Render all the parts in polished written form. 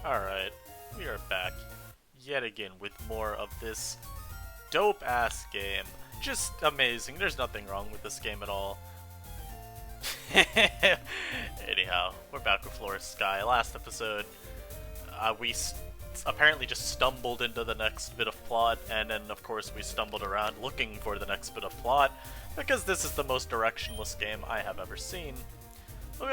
Alright, we are back yet again with more of this dope-ass game. Just amazing. There's nothing wrong with this game at all. Anyhow, we're back with Flora Sky. Last episode, we apparently just stumbled into the next bit of plot, and then of course we stumbled around looking for the next bit of plot, because this is the most directionless game I have ever seen. But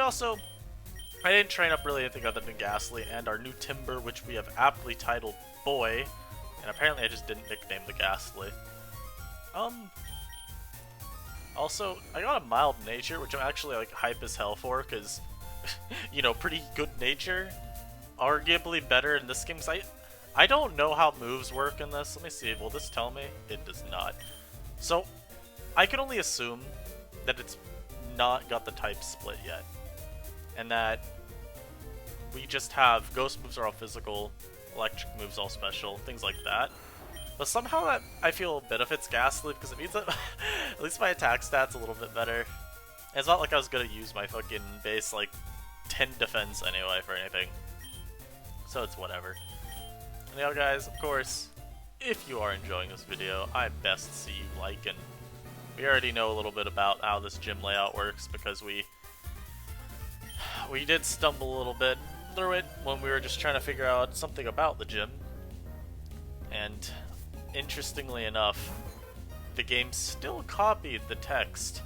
I didn't train up really anything other than Ghastly and our new Timber, which we have aptly titled Boy, and apparently I just didn't nickname the Ghastly. Also, I got a mild nature, which I'm actually like hype as hell for, because, you know, pretty good nature. Arguably better in this game, because I don't know how moves work in this. Let me see, will this tell me? It does not. So, I can only assume that it's not got the type split yet. And that we just have ghost moves are all physical, electric moves all special, things like that. But somehow that I feel benefits Ghastly because it means that at least my attack stats a little bit better. And it's not like I was gonna use my fucking base like 10 defense anyway for anything. So it's whatever. Anyhow guys, of course, if you are enjoying this video, I best see you like, and we already know a little bit about how this gym layout works because we did stumble a little bit through it when we were just trying to figure out something about the gym. And interestingly enough, the game still copied the text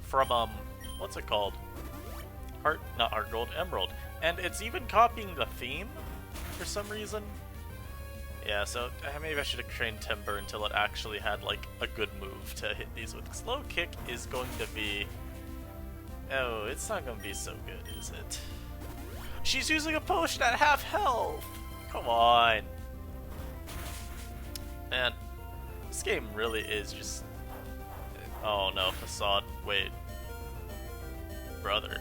from, what's it called? Not Heart Gold, Emerald. And it's even copying the theme for some reason. Yeah, so maybe I should have trained Timber until it actually had, like, a good move to hit these with. Slow Kick is going to be... Oh, it's not gonna be so good, is it? She's using a potion at half health! Come on! Man, this game really is just... Oh no, Facade. Wait. Brother.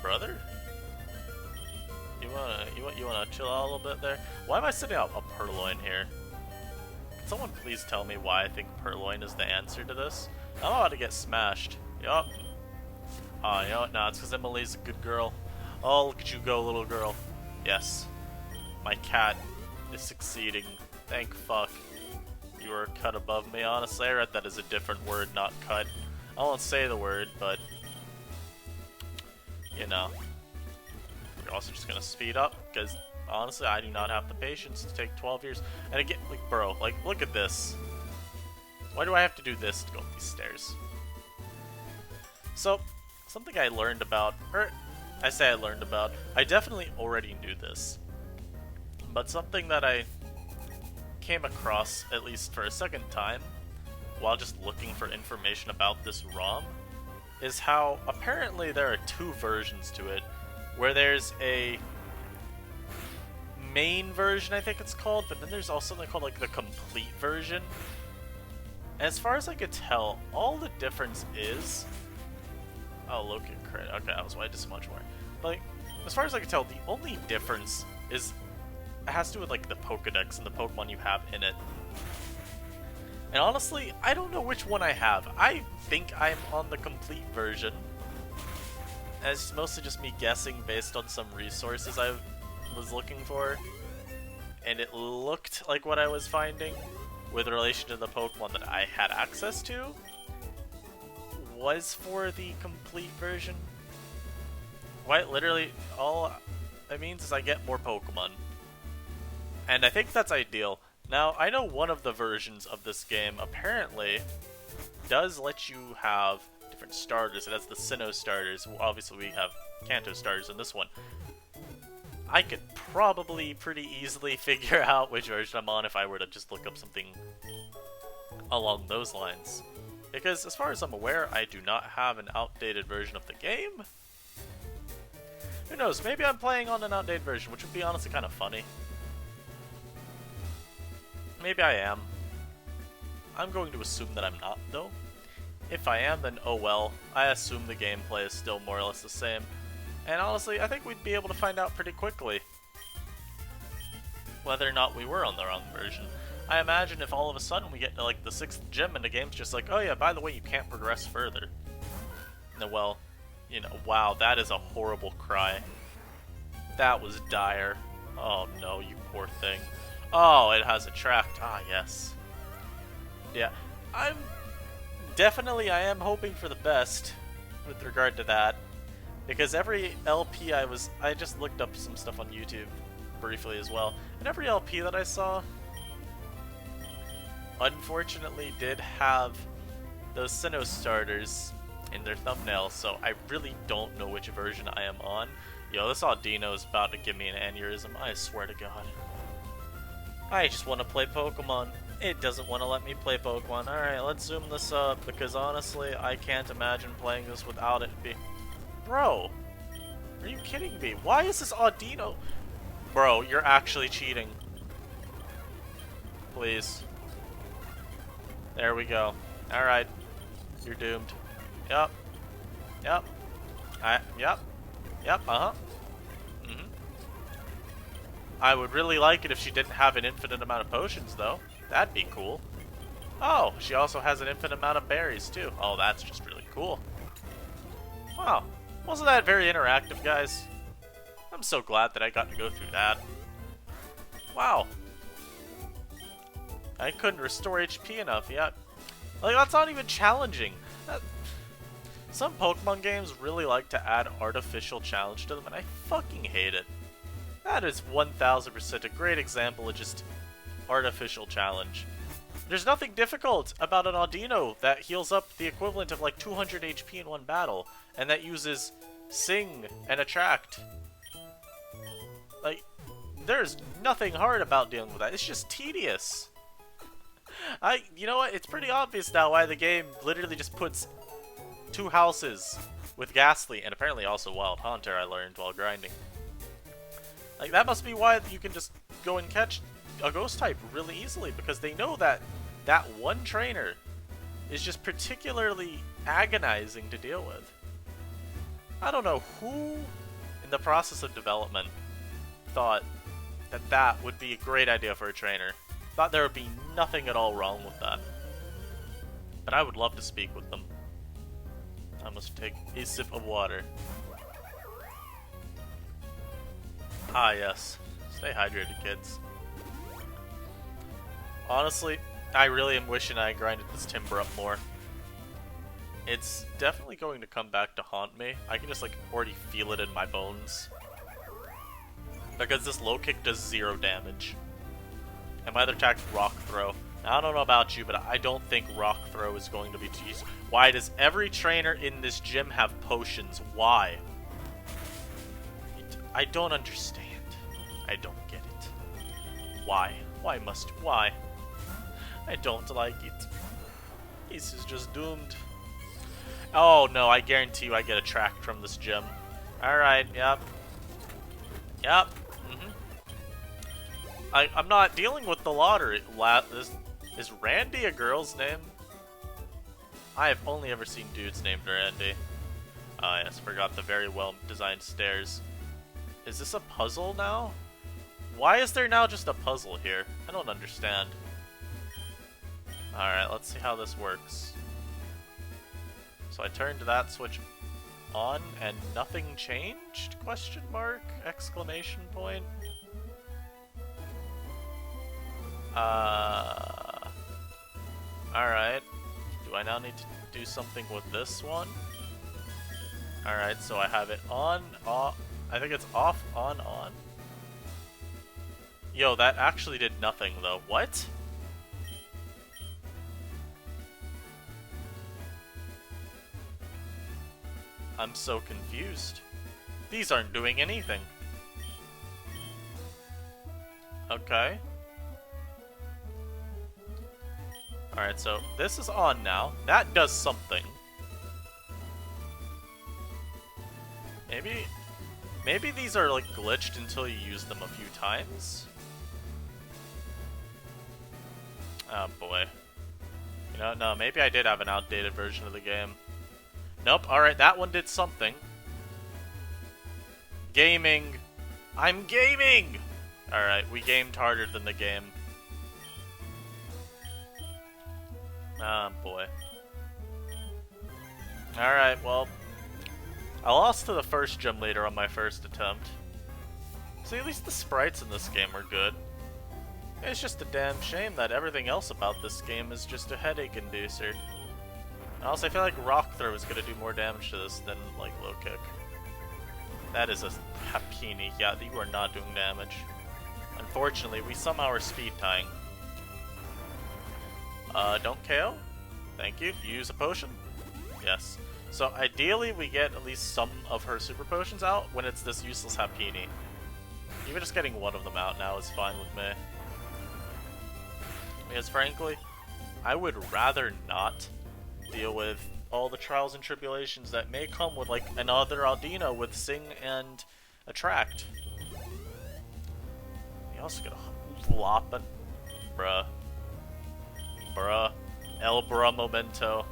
Brother? You wanna chill out a little bit there? Why am I sitting out a Purloin here? Can someone please tell me why I think Purloin is the answer to this? I'm about to get smashed. Yup. Oh, you know what? No, it's because Emily's a good girl. Oh, look at you go, little girl. Yes. My cat is succeeding. Thank fuck. You were a cut above me. Honestly, I read that as a different word, not cut. I won't say the word, but... You know. We're also just gonna speed up, because honestly, I do not have the patience to take 12 years. And again, like, bro, like, look at this. Why do I have to do this to go up these stairs? So, something I learned about, or I say I learned about, I definitely already knew this. But something that I came across, at least for a second time, while just looking for information about this ROM, is how apparently there are two versions to it, where there's a main version, I think it's called, but then there's also something called like the complete version. And as far as I could tell, all the difference is... Oh, Loki crit. Okay, that was why I did so much more. Like, as far as I could tell, the only difference is... It has to do with, like, the Pokedex and the Pokemon you have in it. And honestly, I don't know which one I have. I think I'm on the complete version. And it's mostly just me guessing based on some resources I was looking for. And it looked like what I was finding, with relation to the Pokemon that I had access to, was for the complete version. Quite literally, all it means is I get more Pokemon. And I think that's ideal. Now, I know one of the versions of this game apparently does let you have different starters. It has the Sinnoh starters. Well, obviously we have Kanto starters in this one. I could probably pretty easily figure out which version I'm on if I were to just look up something along those lines. Because as far as I'm aware, I do not have an outdated version of the game. Who knows, maybe I'm playing on an outdated version, which would be honestly kind of funny. Maybe I am. I'm going to assume that I'm not, though. If I am, then oh well. I assume the gameplay is still more or less the same. And honestly, I think we'd be able to find out pretty quickly whether or not we were on the wrong version. I imagine if all of a sudden we get to like the 6th gym and the game's just like, oh yeah, by the way, you can't progress further. No, well, you know, wow, that is a horrible cry. That was dire. Oh no, you poor thing. Oh, it has attract. Ah, yes. Yeah, I'm definitely I am hoping for the best with regard to that, because every LP I just looked up some stuff on YouTube briefly as well, and every LP that I saw unfortunately did have those Sinnoh starters in their thumbnail, so I really don't know which version I am on. Yo, this Audino is about to give me an aneurysm, I swear to God. I just want to play Pokemon. It doesn't want to let me play Pokemon. Alright, let's zoom this up, because honestly, I can't imagine playing this without it being... Bro! Are you kidding me? Why is this Audino? Bro, you're actually cheating. Please. There we go. Alright. You're doomed. Yep. Yep. Yep. Yep, uh-huh. Mm-hmm. I would really like it if she didn't have an infinite amount of potions, though. That'd be cool. Oh, she also has an infinite amount of berries, too. Oh, that's just really cool. Wow. Wasn't that very interactive, guys? I'm so glad that I got to go through that. Wow. I couldn't restore HP enough yet. Like, that's not even challenging. Some Pokemon games really like to add artificial challenge to them, and I fucking hate it. That is 1000% a great example of just artificial challenge. There's nothing difficult about an Audino that heals up the equivalent of like 200 HP in one battle, and that uses Sing and Attract. Like, there's nothing hard about dealing with that. It's just tedious. You know what? It's pretty obvious now why the game literally just puts 2 houses with Ghastly, and apparently also Wild Haunter, I learned while grinding. Like, that must be why you can just go and catch a Ghost type really easily, because they know that that one trainer is just particularly agonizing to deal with. I don't know who, in the process of development, thought that that would be a great idea for a trainer. Thought there would be nothing at all wrong with that. But I would love to speak with them. I must take a sip of water. Ah, yes. Stay hydrated, kids. Honestly, I really am wishing I grinded this timber up more. It's definitely going to come back to haunt me. I can just, like, already feel it in my bones. Because this low kick does 0 damage. And my other attack is Rock Throw. Now, I don't know about you, but I don't think Rock Throw is going to be too useful. Why does every trainer in this gym have potions? Why? I don't understand. I don't get it. Why? Why? I don't like it. This is just doomed. Oh no, I guarantee you I get attract from this gym. Alright, yep. Yep. I'm not dealing with the lottery. Is Randy a girl's name? I have only ever seen dudes named Randy. Ah, yes, forgot the very well designed stairs. Is this a puzzle now? Why is there now just a puzzle here? I don't understand. Alright, let's see how this works. So I turned that switch on and nothing changed? Question mark? Exclamation point? Alright. Do I now need to do something with this one? Alright, so I have it on, off. I think it's off, on. Yo, that actually did nothing though. What? I'm so confused. These aren't doing anything. Okay. Alright, so this is on now. That does something. Maybe these are like glitched until you use them a few times. Oh boy. You know, no, maybe I did have an outdated version of the game. Nope, alright, that one did something. Gaming! I'm gaming! Alright, we gamed harder than the game. Ah, boy. Alright, well. I lost to the first gym leader on my first attempt. See, at least the sprites in this game are good. It's just a damn shame that everything else about this game is just a headache inducer. And also, I feel like Rock Throw is going to do more damage to this than, like, Low Kick. That is a Hapini. Yeah, you are not doing damage. Unfortunately, we somehow are speed tying. Don't KO? Thank you. Use a potion? Yes. So, ideally, we get at least some of her super potions out when it's this useless Hapini. Even just getting one of them out now is fine with me. Because frankly, I would rather not deal with all the trials and tribulations that may come with like another Aldina with Sing and Attract. You also get a Floppin'. Bruh. Bruh. El Bruh Momento.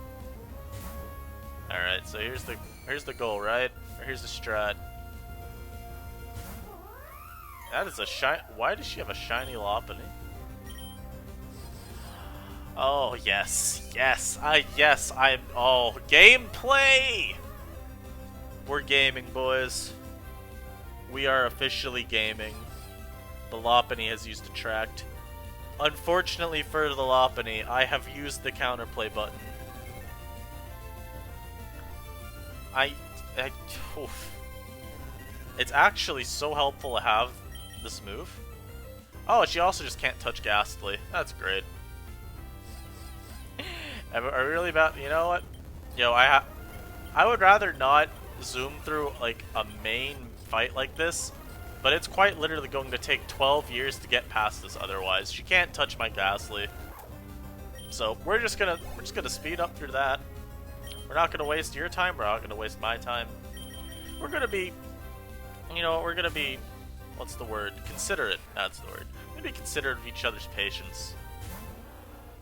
Alright, so here's the goal, right? Or here's the strat. That is a shiny. Why does she have a shiny Lopunny? Oh, yes. Yes. I'm... Oh, gameplay! We're gaming, boys. We are officially gaming. The Lopunny has used Attract. Unfortunately for the Lopunny, I have used the counterplay button. Oof. It's actually so helpful to have this move. Oh, she also just can't touch Ghastly. That's great. Are we really about? You know what? Yo, I would rather not zoom through like a main fight like this, but it's quite literally going to take 12 years to get past this. Otherwise, she can't touch my Ghastly. So we're just gonna speed up through that. We're not gonna waste your time. We're not gonna waste my time. We're gonna be, you know, we're gonna be, what's the word? Considerate. That's the word. We're gonna be considerate of each other's patience.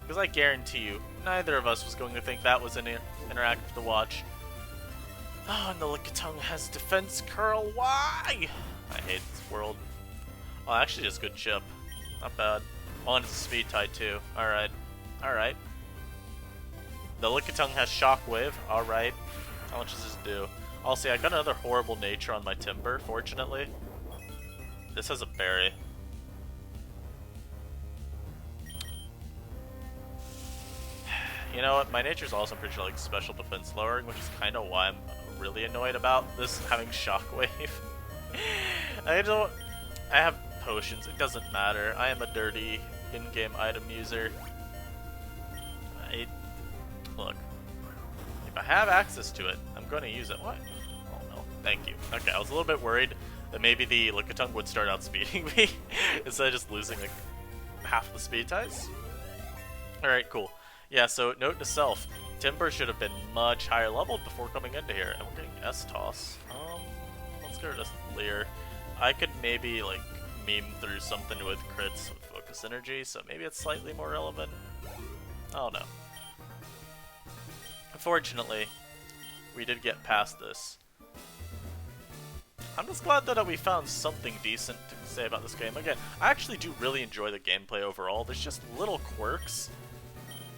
Because I guarantee you, neither of us was going to think that was interactive to watch. Oh, and the Lickitung has defense curl. Why? I hate this world. Oh, actually just good chip. Not bad. Oh, and it's a speed tie too. Alright. Alright. The Lickitung has Shockwave. Alright. How much does this do? Also, I got another horrible nature on my Timber, fortunately. This has a berry. You know what, my nature's also pretty sure like special defense lowering, which is kind of why I'm really annoyed about this having Shockwave. I have potions, it doesn't matter. I am a dirty in-game item user. Look, if I have access to it, I'm going to use it. What? Oh no, thank you. Okay, I was a little bit worried that maybe the Lickitung would start out speeding me instead of just losing like half the speed ties. Alright, cool. Yeah, so note to self, Timber should have been much higher leveled before coming into here. And we're getting S-Toss. Let's get rid of Leer. I could maybe, like, meme through something with crits with Focus Energy, so maybe it's slightly more relevant. I don't know. Unfortunately, we did get past this. I'm just glad, though, that we found something decent to say about this game. Again, I actually do really enjoy the gameplay overall. There's just little quirks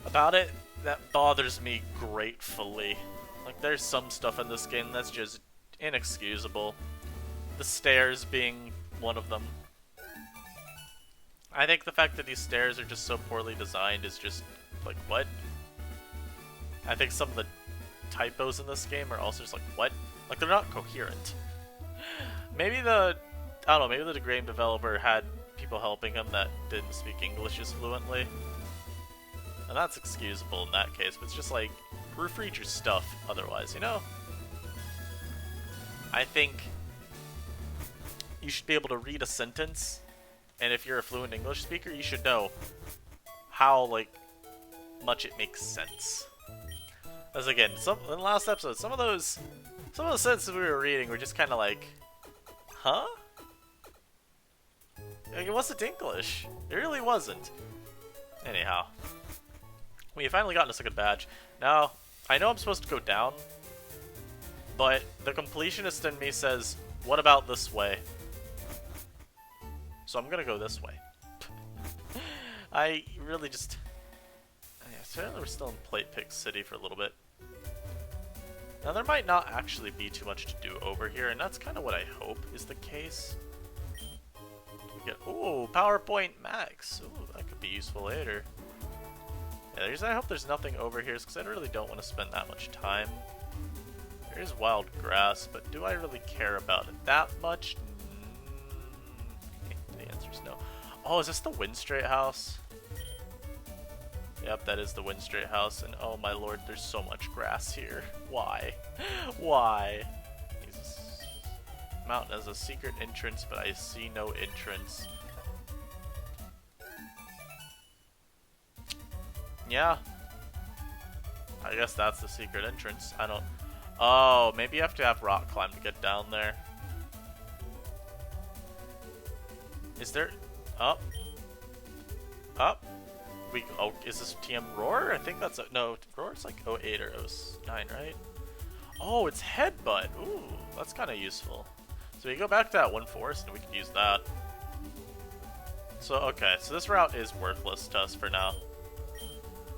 about it that bothers me gratefully. Like, there's some stuff in this game that's just inexcusable. The stairs being one of them. I think the fact that these stairs are just so poorly designed is just, like, what? I think some of the typos in this game are also just like, what? Like, they're not coherent. Maybe I don't know, maybe the game developer had people helping him that didn't speak English as fluently. And that's excusable in that case, but it's just like, proofread your stuff otherwise, you know? I think you should be able to read a sentence, and if you're a fluent English speaker, you should know how, like, much it makes sense. As again, in the last episode, some of the sentences we were reading were just kind of like, huh? Like, it wasn't English. It really wasn't. Anyhow. We finally gotten a second badge. Now, I know I'm supposed to go down, but the completionist in me says, what about this way? So I'm gonna go this way. I really just... Apparently we're still in Plate Pick City for a little bit. Now there might not actually be too much to do over here, and that's kind of what I hope is the case. get... Ooh, PowerPoint Max. Ooh, that could be useful later. Yeah, I hope there's nothing over here, because I really don't want to spend that much time. There is wild grass, but do I really care about it that much? The answer's no. Oh, is this the Windstrait house? Yep, that is the Windstrait house, and oh my lord, there's so much grass here. Why? Why? Jesus. Mountain has a secret entrance, but I see no entrance. Yeah. I guess that's the secret entrance. I don't... Oh, maybe you have to have rock climb to get down there. Is there... Up? Up? Oh, is this TM Roar? I think that's a... No, Roar's like 08 or 09, right? Oh, it's Headbutt. Ooh, that's kind of useful. So we go back to that one forest and we can use that. So, okay, so this route is worthless to us for now.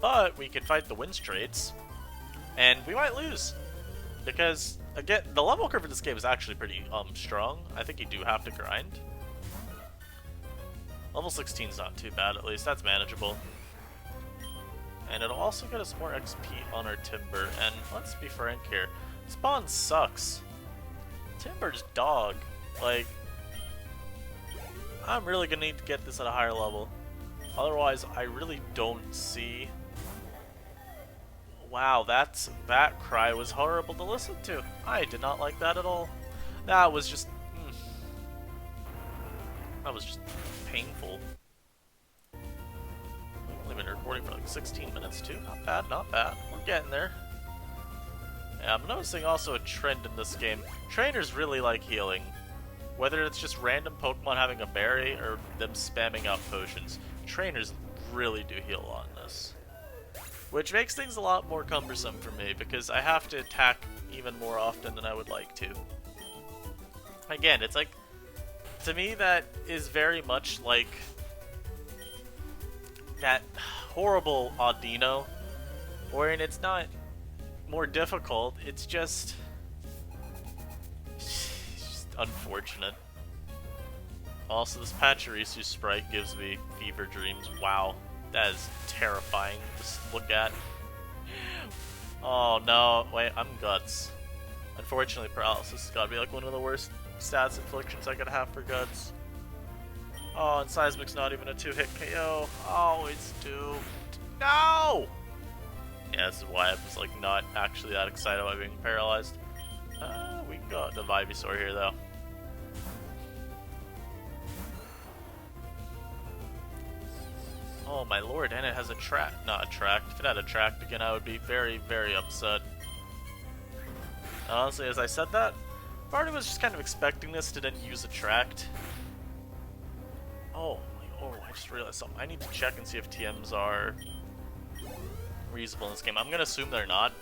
But we can fight the Windstraits, and we might lose. Because, again, the level curve in this game is actually pretty strong. I think you do have to grind. Level 16 is not too bad, at least. That's manageable. And it'll also get us more XP on our Timber. And let's be frank here. Spawn sucks. Timber's dog. Like, I'm really gonna need to get this at a higher level. Otherwise, I really don't see... Wow, that cry was horrible to listen to. I did not like that at all. That was just... That was just painful. We've only been recording for like 16 minutes too. Not bad, not bad. We're getting there. Yeah, I'm noticing also a trend in this game. Trainers really like healing. Whether it's just random Pokemon having a berry or them spamming out potions. Trainers really do heal on this. Which makes things a lot more cumbersome for me, because I have to attack even more often than I would like to. Again, it's like, to me that is very much like that horrible Audino, wherein it's not more difficult, it's just unfortunate. Also, this Pachirisu sprite gives me fever dreams. Wow. That is terrifying to look at. Oh no, wait, I'm Guts. Unfortunately, Paralysis has gotta be like one of the worst stats inflictions I could have for Guts. Oh, and Seismic's not even a 2-hit KO. Oh, it's doomed. No! Yeah, this is why I was like not actually that excited about being paralyzed. We can go to Ivysaur here though. Oh my lord, and it has a track. Not a track. If it had a track again, I would be very, very upset. Honestly, as I said that, part of me was just kind of expecting this to then use a tract. Oh, I just realized something. I need to check and see if TMs are reasonable in this game. I'm gonna assume they're not,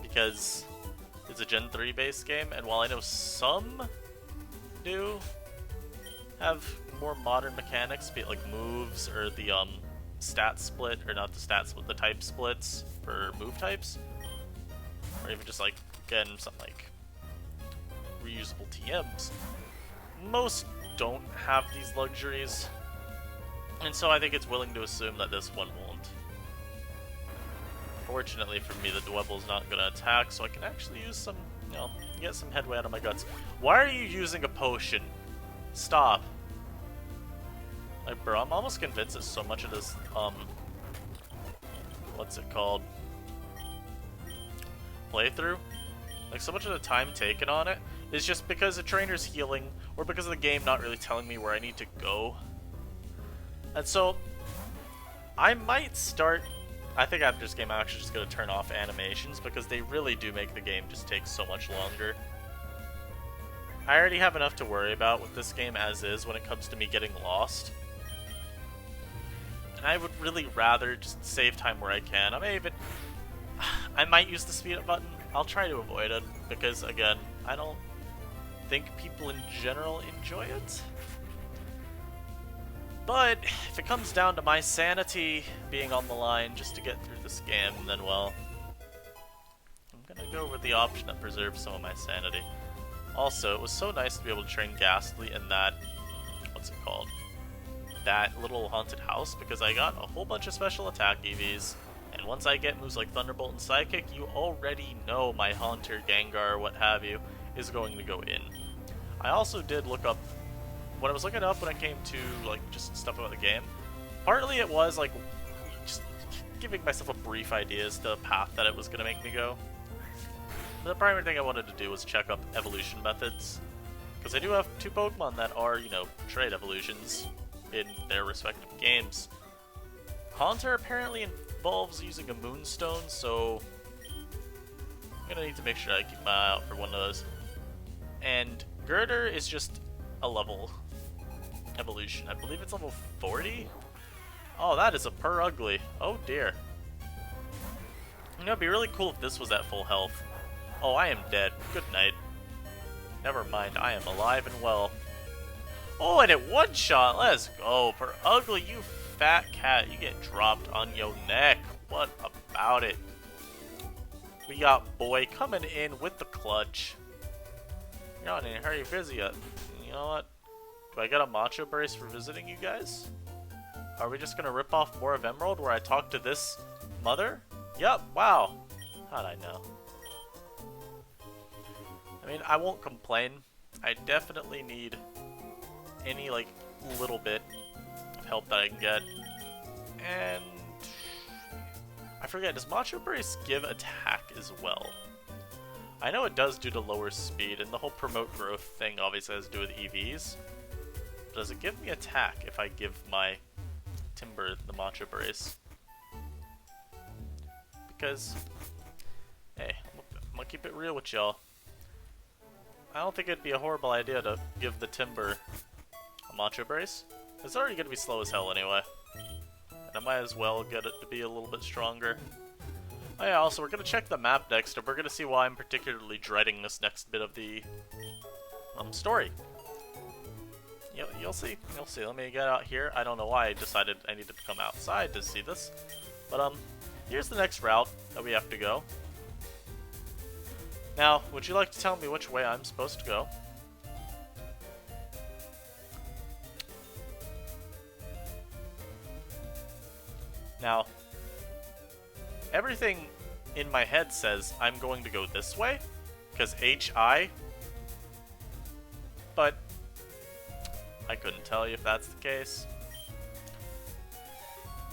because it's a Gen 3 based game, and while I know some do have more modern mechanics, be it like moves or the stat split, or not the stat split, the type splits for move types, or even just like, again, something like reusable TMs. Most don't have these luxuries, and so I think it's willing to assume that this one won't. Fortunately for me, the Dwebble's not going to attack, so I can actually use some, you know, get some headway out of my guts. Why are you using a potion? Stop. Like, bro, I'm almost convinced that so much of this, what's it called? Playthrough? Like, so much of the time taken on it is just because the trainer's healing, or because of the game not really telling me where I need to go. And so, I might start... I think after this game I'm actually just going to turn off animations, because they really do make the game just take so much longer. I already have enough to worry about with this game as is when it comes to me getting lost. And I would really rather just save time where I can. I might use the speed up button. I'll try to avoid it, because again, I don't think people in general enjoy it. But if it comes down to my sanity being on the line just to get through this game, then well, I'm gonna go with the option that preserves some of my sanity. Also, it was so nice to be able to train Ghastly in that, what's it called? That little haunted house, because I got a whole bunch of special attack EVs, and once I get moves like Thunderbolt and Psychic, you already know my Haunter, Gengar, what have you, is going to go in. I also did look up, when I was looking up when it came to like just stuff about the game, partly it was like just giving myself a brief idea as to the path that it was going to make me go. But the primary thing I wanted to do was check up evolution methods, because I do have 2 Pokemon that are, you know, trade evolutions in their respective games. Haunter apparently involves using a Moonstone, so I'm gonna need to make sure I keep my eye out for one of those. And Girder is just a level evolution. I believe it's level 40? Oh, that is a purr ugly. Oh dear. You know, it'd be really cool if this was at full health. Oh, I am dead. Good night. Never mind, I am alive and well. Oh, and it one-shot! Let's go! For ugly, you fat cat, you get dropped on your neck. What about it? We got Boy coming in with the clutch. You're not in a hurry, busy yet. You know what? Do I get a Macho Brace for visiting you guys? Are we just gonna rip off more of Emerald where I talk to this mother? Yup, wow. How'd I know? I mean, I won't complain. I definitely need any, like, little bit of help that I can get. And I forget, does Macho Brace give attack as well? I know it does due to lower speed, and the whole promote growth thing obviously has to do with EVs. But does it give me attack if I give my Timber the Macho Brace? Because, hey, I'm gonna keep it real with y'all. I don't think it'd be a horrible idea to give the Timber a Macho Brace. It's already gonna be slow as hell anyway. And I might as well get it to be a little bit stronger. Oh yeah, also we're gonna check the map next, and we're gonna see why I'm particularly dreading this next bit of the story. You'll see. You'll see. Let me get out here. I don't know why I decided I needed to come outside to see this. But here's the next route that we have to go. Now, would you like to tell me which way I'm supposed to go? Now, everything in my head says I'm going to go this way, because HI, but I couldn't tell you if that's the case.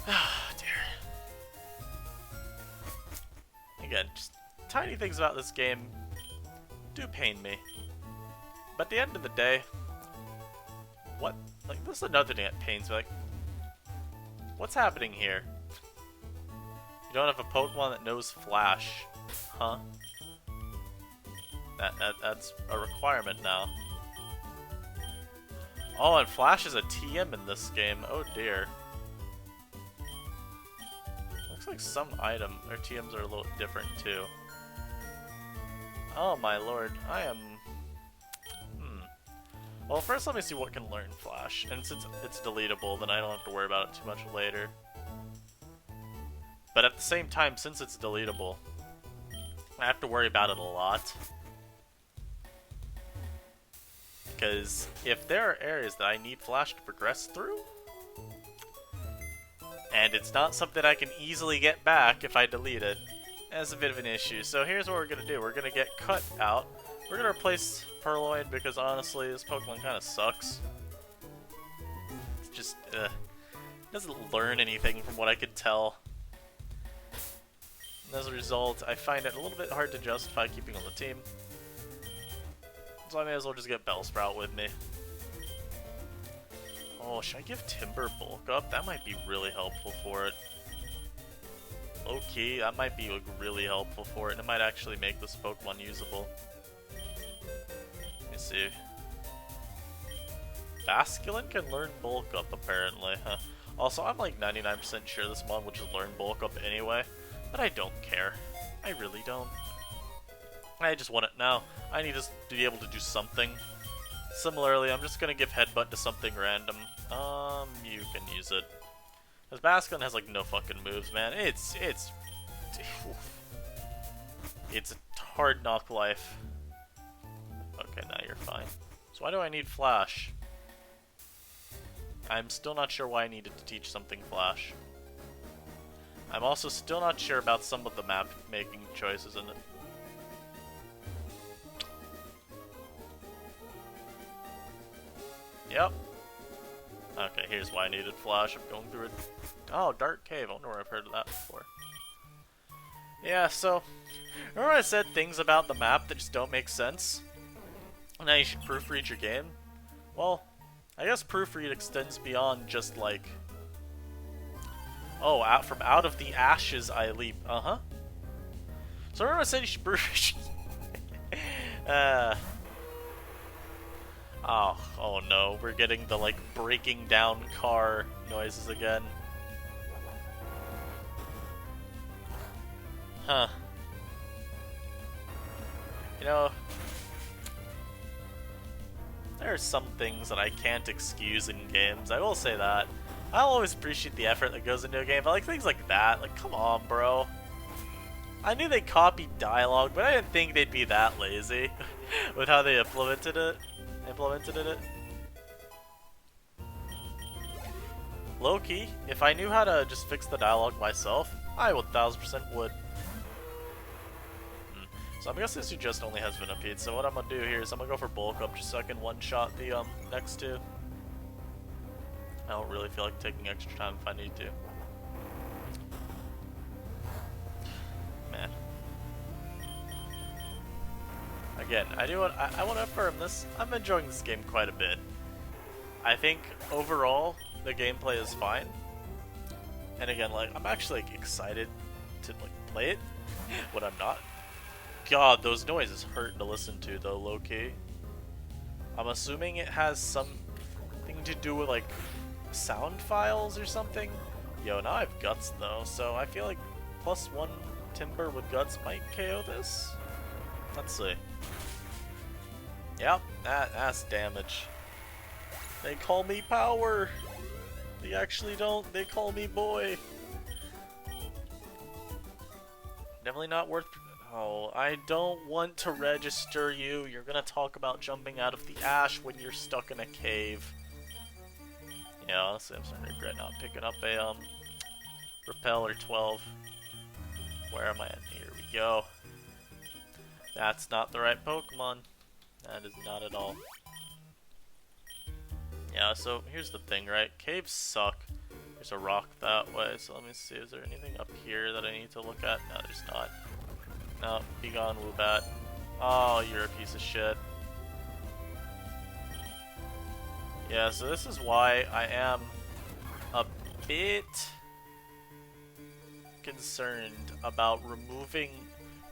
Ah, dear. Again, just tiny things about this game do pain me. But at the end of the day, what? Like, this is another thing that pains me. Like, what's happening here? You don't have a Pokemon that knows Flash, huh? That's a requirement now. Oh, and Flash is a TM in this game. Oh dear. Looks like some item or TMs are a little different too. Oh my lord, I am... Well, first let me see what can learn Flash, and since it's deletable, then I don't have to worry about it too much later. But at the same time, since it's deletable, I have to worry about it a lot. Because if there are areas that I need Flash to progress through, and it's not something I can easily get back if I delete it, that's a bit of an issue. So here's what we're going to do. We're going to get Cut out. We're going to replace Purloin because honestly, this Pokemon kind of sucks. It's just, it doesn't learn anything from what I could tell. And as a result, I find it a little bit hard to justify keeping on the team. So I may as well just get Bellsprout with me. Oh, should I give Timber Bulk Up? That might be really helpful for it. Okay, that might be like, really helpful for it, and it might actually make this Pokemon usable. Let me see. Basculin can learn Bulk Up, apparently. Huh. Also, I'm like 99% sure this mod will just learn Bulk Up anyway, but I don't care. I really don't. I just want it now. I need to be able to do something. Similarly, I'm just gonna give Headbutt to something random. You can use it. Because Basculin has like no fucking moves, man. It's a hard knock life. Okay, now you're fine. So why do I need Flash? I'm still not sure why I needed to teach something Flash. I'm also still not sure about some of the map making choices in it. Yep. Okay, here's why I needed Flash. I'm going through it. Oh, Dark Cave. I wonder where I've heard of that before. Yeah, so remember I said things about the map that just don't make sense? Now you should proofread your game? Well, I guess proofread extends beyond just like, oh, from out of the ashes I leap. Uh-huh. So remember I said you should proofread. Oh no, we're getting the like breaking down car noises again. Huh. You know, there are some things that I can't excuse in games, I will say that. I'll always appreciate the effort that goes into a game, but like things like that, like come on bro. I knew they copied dialogue, but I didn't think they'd be that lazy with how they implemented it. Low-key, if I knew how to just fix the dialogue myself, I 1000% would. So I'm guessing this just only has Venipede, so what I'm gonna do here is I'm gonna go for bulk up just so I can one-shot the next two. I don't really feel like taking extra time if I need to. Man. Again, I want to affirm this. I'm enjoying this game quite a bit. I think overall the gameplay is fine. And again, like I'm actually like excited to like play it when I'm not. God, those noises hurt to listen to though, low-key. I'm assuming it has something to do with like sound files or something. Yo, now I have guts though, so I feel like +1 timber with guts might KO this. Let's see. Yep, that's damage. They call me power. They actually don't. They call me boy. Definitely not worth. Oh, I don't want to register you. You're gonna talk about jumping out of the ash when you're stuck in a cave. Yeah, honestly, I'm starting to regret not picking up a repel or 12. Where am I at? Here we go. That's not the right Pokemon. That is not at all. Yeah, so here's the thing, right? Caves suck. There's a rock that way, so let me see. Is there anything up here that I need to look at? No, there's not. No, be gone, Woobat. Oh, you're a piece of shit. Yeah, so this is why I am a bit concerned about removing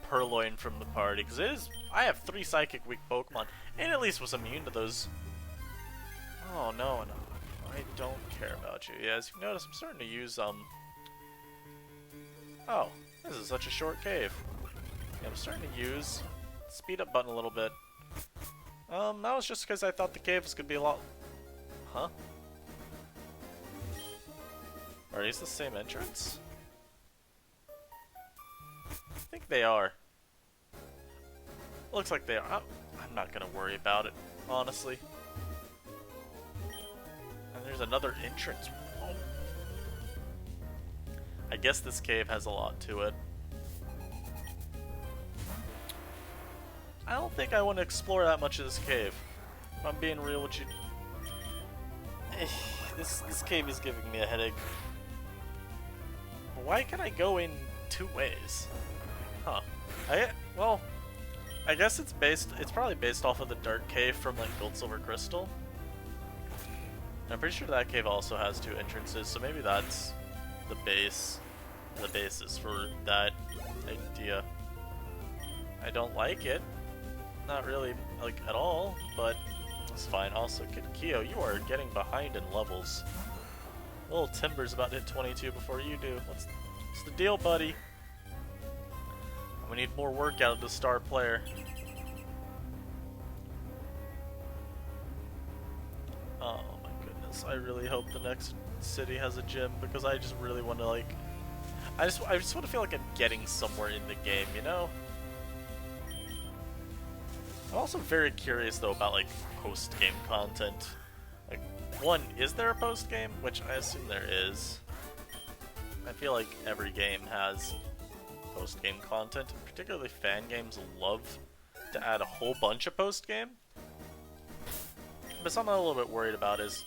Purloin from the party, because I have 3 psychic weak Pokemon, and at least was immune to those. Oh no, I don't care about you. Yeah, as you notice, I'm starting to use oh, this is such a short cave. Yeah, I'm starting to use speed up button a little bit. That was just because I thought the cave was gonna be a lot. Huh? Are these the same entrance? I think they are. Looks like they are. I'm not gonna worry about it, honestly. And there's another entrance. Oh. I guess this cave has a lot to it. I don't think I want to explore that much of this cave. If I'm being real with you. This cave is giving me a headache. Why can I go in 2 ways? Huh. Well, I guess it's probably based off of the Dark Cave from like Gold, Silver, Crystal. And I'm pretty sure that cave also has 2 entrances, so maybe that's the basis for that idea. I don't like it. Not really, like, at all, but it's fine. Also, Kio, you are getting behind in levels. Little Timber's about to hit 22 before you do. What's the deal, buddy? We need more work out of the star player. Oh my goodness, I really hope the next city has a gym, because I just really want to, like... I just want to feel like I'm getting somewhere in the game, you know? I'm also very curious though about like post-game content. Like, one, is there a post game? Which I assume there is. I feel like every game has post game content. Particularly fan games love to add a whole bunch of post game. But something I'm a little bit worried about is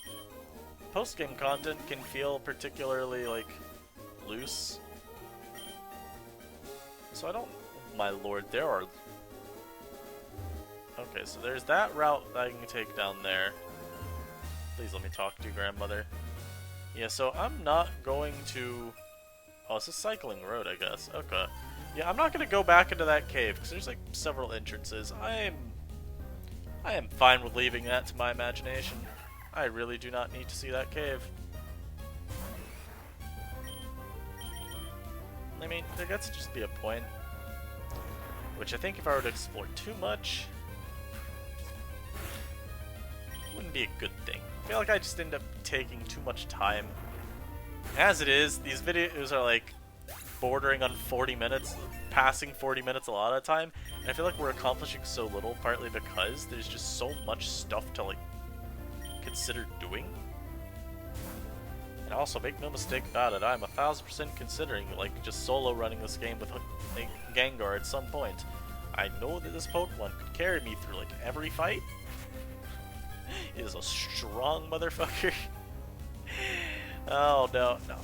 post game content can feel particularly like loose. So I don't. My lord, there are. Okay, so there's that route that I can take down there. Please let me talk to you, grandmother. Yeah, so I'm not going to. Oh, it's a cycling road, I guess. Okay. Yeah, I'm not gonna go back into that cave because there's like several entrances. I am fine with leaving that to my imagination. I really do not need to see that cave. I mean, there gets to just be a point, which I think if I were to explore too much, wouldn't be a good thing. I feel like I just end up taking too much time. As it is, these videos are like bordering on 40 minutes, passing 40 minutes a lot of the time, and I feel like we're accomplishing so little, partly because there's just so much stuff to like consider doing. And also, make no mistake about it, I'm 1000% considering like just solo running this game with a Gengar at some point. I know that this Pokemon could carry me through like every fight. It is a strong motherfucker. Oh no, no.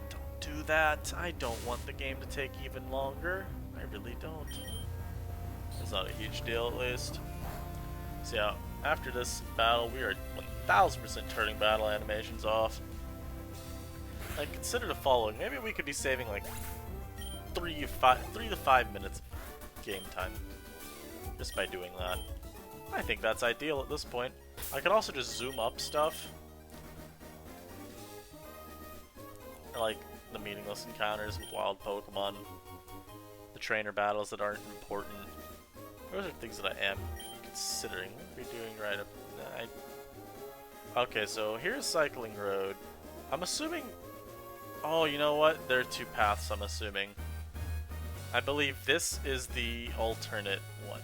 Don't do that. I don't want the game to take even longer. I really don't. It's not a huge deal at least. So yeah, after this battle, we are 1000% turning battle animations off. Like, consider the following. Maybe we could be saving like 3 to 5 minutes of game time just by doing that. I think that's ideal at this point. I could also just zoom up stuff. Like the meaningless encounters with wild Pokemon, the trainer battles that aren't important. Those are things that I am considering. What are we doing right up? Okay, so here's Cycling Road. I'm assuming. Oh, you know what? There are two paths, I'm assuming. I believe this is the alternate one.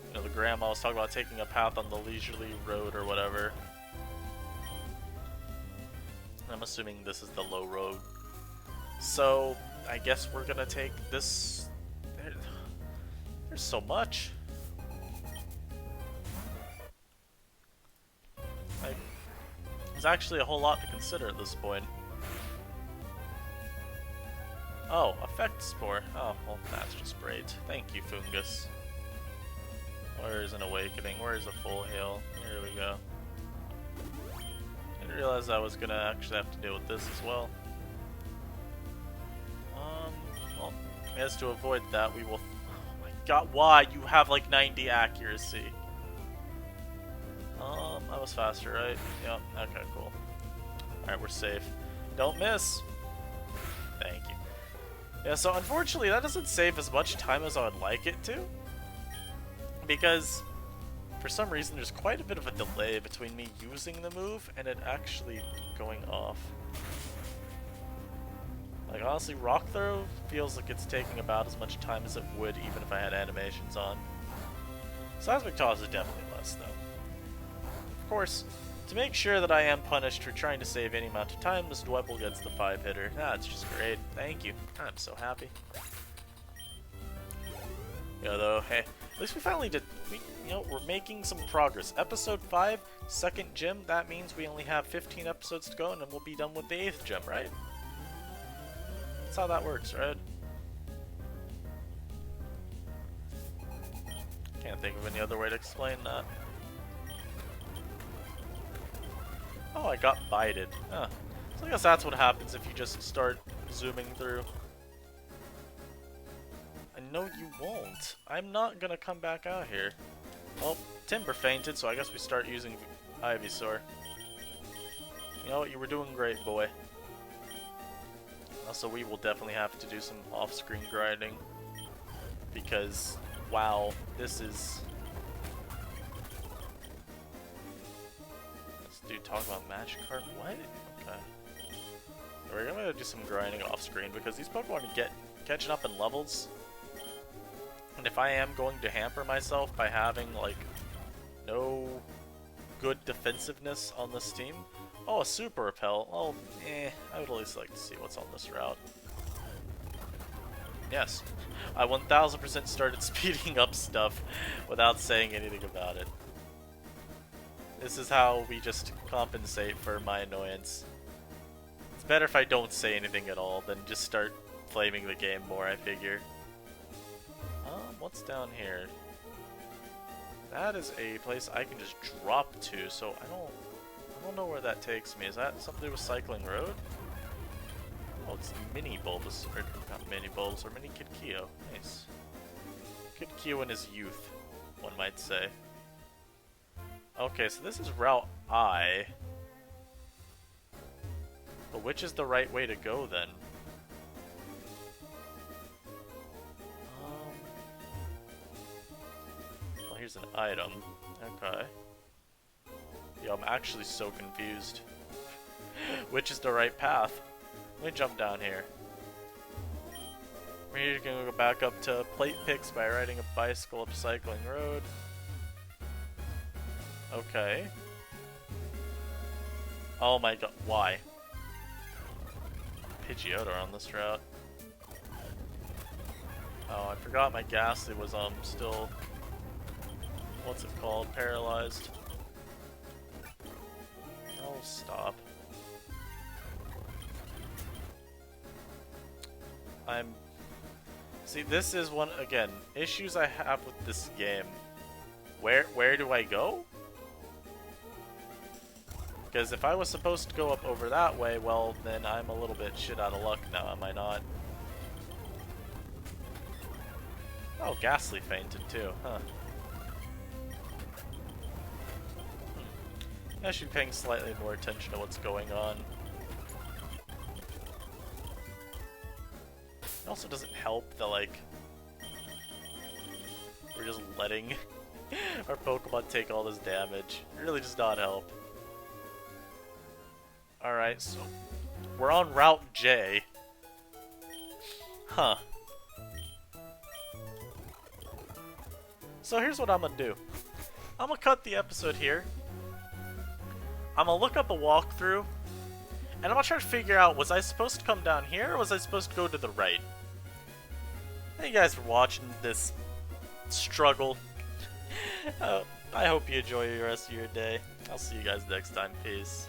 You know, the grandma was talking about taking a path on the leisurely road or whatever. I'm assuming this is the low road. So, I guess we're gonna take this. There's so much. There's actually a whole lot to consider at this point. Oh, Effect Spore. Oh, well, that's just great. Thank you, Fungus. Where is an Awakening? Where is a Full Heal? Here we go. Didn't realize I was gonna actually have to deal with this as well. Well, as to avoid that, we will. Oh my god, why? You have like 90 accuracy. I was faster, right? Yep, okay, cool. Alright, we're safe. Don't miss! Thank you. Yeah, so unfortunately that doesn't save as much time as I would like it to. Because, for some reason, there's quite a bit of a delay between me using the move and it actually going off. Like, honestly, Rock Throw feels like it's taking about as much time as it would even if I had animations on. Seismic Toss is definitely less, though. Of course, to make sure that I am punished for trying to save any amount of time, this Dwebble gets the 5-hitter. That's just great. Thank you. I'm so happy. Yeah, though, hey, at least we finally did, we're making some progress. Episode 5, second gym, that means we only have 15 episodes to go and then we'll be done with the 8th gym, right? That's how that works, right? Can't think of any other way to explain that. Oh, I got bited. Huh. So I guess that's what happens if you just start zooming through. I know you won't. I'm not gonna come back out here. Well, Timber fainted, so I guess we start using Ivysaur. You know what? You were doing great, boy. Also, we will definitely have to do some off-screen grinding. Because, wow, this is... Dude, talk about Magikarp? What? Okay. We're gonna do some grinding off screen because these Pokemon are catching up in levels. And if I am going to hamper myself by having, like, no good defensiveness on this team. Oh, a super repel. Oh, I would at least like to see what's on this route. Yes, I 1000% started speeding up stuff without saying anything about it. This is how we just compensate for my annoyance. It's better if I don't say anything at all than just start flaming the game more, I figure. What's down here? That is a place I can just drop to, so I don't know where that takes me. Is that something with Cycling Road? Oh, it's Mini Bulbous, or not Mini Bulbous, or Mini Kid Kyo. Nice. Kid Kyo in his youth, one might say. Okay, so this is Route I. But which is the right way to go then? Well, here's an item. Okay. Yo, I'm actually so confused. Which is the right path? Let me jump down here. We're gonna go back up to Plate Picks by riding a bicycle up Cycling Road. Okay. Oh my god, why? Pidgeotto on this route. Oh, I forgot my Ghastly was still, what's it called, paralyzed. Oh, stop. See, this is one, again, issues I have with this game. Where do I go? Because if I was supposed to go up over that way, well, then I'm a little bit shit out of luck now, am I not? Oh, Ghastly fainted too, huh. I should be paying slightly more attention to what's going on. It also doesn't help that, like, we're just letting our Pokemon take all this damage. It really does not help. Alright, so we're on Route J. Huh. So here's what I'm gonna do. I'm gonna cut the episode here. I'm gonna look up a walkthrough, and I'm gonna try to figure out, was I supposed to come down here, or was I supposed to go to the right? Thank you guys for watching this struggle. I hope you enjoy the rest of your day. I'll see you guys next time. Peace.